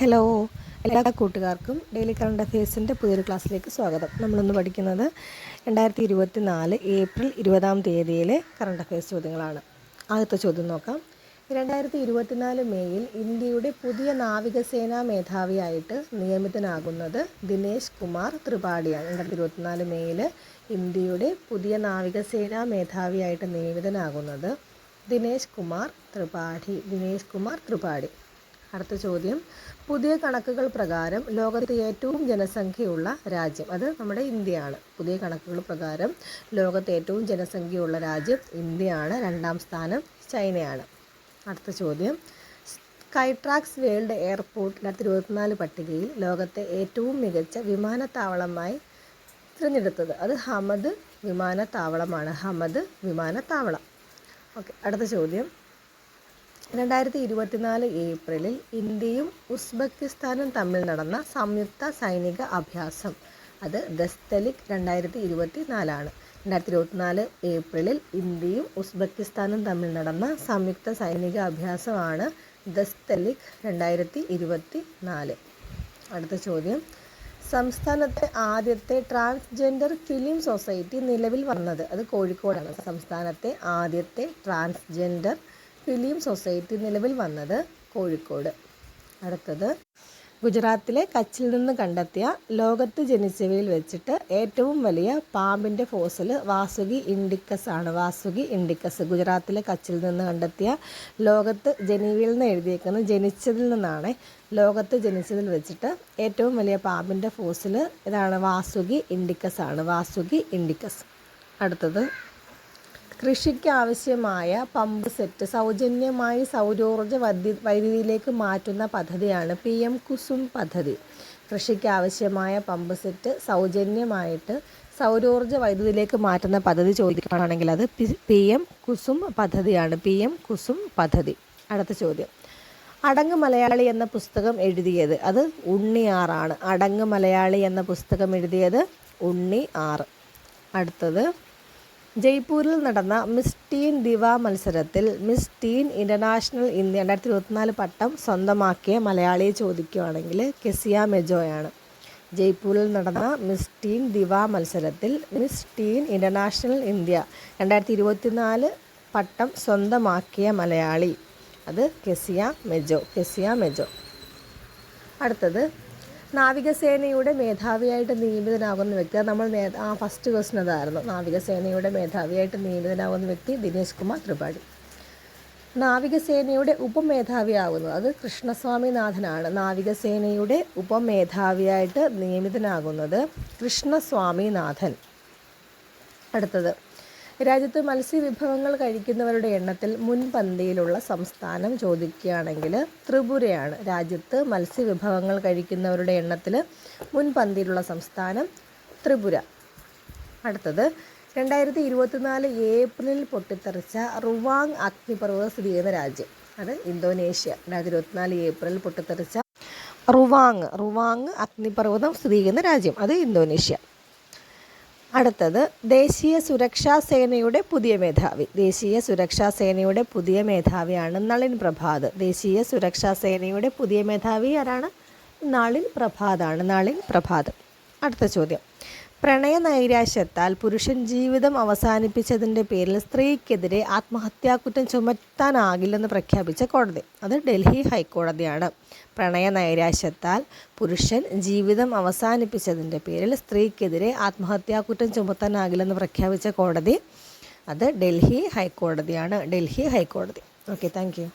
Hello, എല്ലാ കൂട്ടുകാർക്കും daily current അഫയേഴ്സിൻ്റെ പുതിയൊരു ക്ലാസ്സിലേക്ക് സ്വാഗതം. നമ്മളിന്ന് പഠിക്കുന്നത് 2024 ഏപ്രിൽ 20 കറണ്ട് അഫയേഴ്സ് ചോദ്യങ്ങളാണ്. ആദ്യത്തെ ചോദ്യം നോക്കാം. 2024 മെയ്യിൽ ഇന്ത്യയുടെ പുതിയ നാവികസേനാ മേധാവിയായിട്ട് നിയമിതനാകുന്നത് ദിനേശ് കുമാർ ത്രിപാഠിയാണ്. 2024 മെയ്യിൽ ഇന്ത്യയുടെ പുതിയ നാവികസേനാ മേധാവിയായിട്ട് നിയമിതനാകുന്നത് ദിനേശ് കുമാർ ത്രിപാഠി. അടുത്ത ചോദ്യം, പുതിയ കണക്കുകൾ പ്രകാരം ലോകത്തെ ഏറ്റവും ജനസംഖ്യയുള്ള രാജ്യം, അത് നമ്മുടെ ഇന്ത്യയാണ്. പുതിയ കണക്കുകൾ പ്രകാരം ലോകത്തെ ഏറ്റവും ജനസംഖ്യയുള്ള രാജ്യം ഇന്ത്യയാണ്. രണ്ടാം സ്ഥാനം ചൈനയാണ്. അടുത്ത ചോദ്യം, സ്കൈട്രാക്സ് വേൾഡ് എയർപോർട്ട് 2024 പട്ടികയിൽ ലോകത്തെ ഏറ്റവും മികച്ച വിമാനത്താവളമായി തിരഞ്ഞെടുത്തത്, അത് ഹമദ് വിമാനത്താവളമാണ്. ഓക്കെ. അടുത്ത ചോദ്യം, 2024 ഏപ്രിലിൽ ഇന്ത്യയും ഉസ്ബെക്കിസ്ഥാനും തമ്മിൽ നടന്ന സംയുക്ത സൈനിക അഭ്യാസം, അത് ദസ്തലിക് 2024 2024 ഏപ്രിലിൽ ഇന്ത്യയും ഉസ്ബെക്കിസ്ഥാനും തമ്മിൽ നടന്ന സംയുക്ത സൈനിക അഭ്യാസമാണ് ദസ്തലിക് 2024. അടുത്ത ചോദ്യം, സംസ്ഥാനത്തെ ആദ്യത്തെ ട്രാൻസ്ജെൻഡർ ഫിലിം സൊസൈറ്റി നിലവിൽ വന്നത്, അത് കോഴിക്കോടാണ്. സംസ്ഥാനത്തെ ആദ്യത്തെ ട്രാൻസ്ജെൻഡർ ഫിലിം സൊസൈറ്റി നിലവിൽ വന്നത് കോഴിക്കോട്. അടുത്തത്, ഗുജറാത്തിലെ കച്ചിൽ നിന്ന് കണ്ടെത്തിയ ലോകത്ത് ജനിച്ചവയിൽ വെച്ചിട്ട് ഏറ്റവും വലിയ പാമ്പിൻ്റെ ഫോസിൽ വാസുകി ഇൻഡിക്കസ് ആണ്. ഗുജറാത്തിലെ കച്ചിൽ നിന്ന് കണ്ടെത്തിയ ലോകത്ത് ജനീവയിൽ നിന്ന് എഴുതിയേക്കുന്നത് ജനിച്ചതിൽ നിന്നാണ്. ലോകത്ത് ജനിച്ചതിൽ വെച്ചിട്ട് ഏറ്റവും വലിയ പാമ്പിൻ്റെ ഫോസിൽ ഇതാണ്, വാസുകി ഇൻഡിക്കസ് ആണ്. അടുത്തത്, കൃഷിക്ക് ആവശ്യമായ പമ്പ് സെറ്റ് സൗജന്യമായി സൗരോർജ്ജ വൈദ്യുതിയിലേക്ക് മാറ്റുന്ന പദ്ധതിയാണ് PM കുസും പദ്ധതി. കൃഷിക്ക് ആവശ്യമായ പമ്പ് സെറ്റ് സൗജന്യമായിട്ട് സൗരോർജ്ജ വൈദ്യുതിയിലേക്ക് മാറ്റുന്ന പദ്ധതി ചോദിക്കുകയാണെങ്കിൽ അത് PM കുസും പദ്ധതി. അടുത്ത ചോദ്യം, അടങ്ങ് മലയാളി എന്ന പുസ്തകം എഴുതിയത്, അത് ഉണ്ണിയാറാണ്. അടങ്ങ് മലയാളി എന്ന പുസ്തകം എഴുതിയത് ഉണ്ണിയാർ. അടുത്തത്, ജയ്പൂരിൽ നടന്ന മിസ് ടീൻ ദിവ മത്സരത്തിൽ മിസ് ടീൻ ഇൻ്റർനാഷണൽ ഇന്ത്യ 2024 പട്ടം സ്വന്തമാക്കിയ മലയാളിയെ ചോദിക്കുകയാണെങ്കിൽ കെസിയ മെജോയാണ്. ജയ്പൂരിൽ നടന്ന മിസ് ടീൻ ദിവ മത്സരത്തിൽ മിസ് ടീൻ ഇൻ്റർനാഷണൽ ഇന്ത്യ 2024 പട്ടം സ്വന്തമാക്കിയ മലയാളി, അത് കെസിയ മെജോ. അടുത്തത്, നാവികസേനയുടെ മേധാവിയായിട്ട് നിയമിതനാകുന്ന വ്യക്തി, അത് നമ്മൾ ഫസ്റ്റ് ക്വസ്റ്റൻ അതായിരുന്നു. നാവികസേനയുടെ മേധാവിയായിട്ട് നിയമിതനാകുന്ന വ്യക്തി ദിനേശ് കുമാർ ത്രിപാഠി. നാവികസേനയുടെ ഉപമേധാവിയാകുന്നത്, അത് കൃഷ്ണസ്വാമിനാഥനാണ്. നാവികസേനയുടെ ഉപമേധാവിയായിട്ട് നിയമിതനാകുന്നത് കൃഷ്ണസ്വാമിനാഥൻ. അടുത്തത്, രാജ്യത്ത് മത്സ്യവിഭവങ്ങൾ കഴിക്കുന്നവരുടെ എണ്ണത്തിൽ മുൻപന്തിയിലുള്ള സംസ്ഥാനം ചോദിക്കുകയാണെങ്കിൽ ത്രിപുരയാണ്. രാജ്യത്ത് മത്സ്യവിഭവങ്ങൾ കഴിക്കുന്നവരുടെ എണ്ണത്തിൽ മുൻപന്തിയിലുള്ള സംസ്ഥാനം ത്രിപുര. അടുത്തത്, 2024 ഏപ്രിലിൽ പൊട്ടിത്തെറിച്ച റുവാങ് അഗ്നിപർവ്വതം സ്ഥിതി ചെയ്യുന്ന രാജ്യം, അത് ഇന്തോനേഷ്യ. 2024 ഏപ്രിലിൽ പൊട്ടിത്തെറിച്ച റുവാങ് അഗ്നിപർവ്വതം സ്ഥിതി ചെയ്യുന്ന രാജ്യം, അത് ഇന്തോനേഷ്യ. അടുത്തത്, ദേശീയ സുരക്ഷാ സേനയുടെ പുതിയ മേധാവിയാണ് നളിൻ പ്രഭാത്. ദേശീയ സുരക്ഷാ സേനയുടെ പുതിയ മേധാവി ആരാണ്? നളിൻ പ്രഭാത്. അടുത്ത ചോദ്യം, പ്രണയ നൈരാശ്യത്താൽ പുരുഷൻ ജീവിതം അവസാനിപ്പിച്ചതിൻ്റെ പേരിൽ സ്ത്രീക്കെതിരെ ആത്മഹത്യാക്കുറ്റം ചുമത്താനാകില്ലെന്ന് പ്രഖ്യാപിച്ച കോടതി, അത് ഡൽഹി ഹൈക്കോടതിയാണ്. പ്രണയ നൈരാശ്യത്താൽ പുരുഷൻ ജീവിതം അവസാനിപ്പിച്ചതിൻ്റെ പേരിൽ സ്ത്രീക്കെതിരെ ആത്മഹത്യാക്കുറ്റം ചുമത്താനാകില്ലെന്ന് പ്രഖ്യാപിച്ച കോടതി, അത് ഡൽഹി ഹൈക്കോടതിയാണ്. Okay, thank U.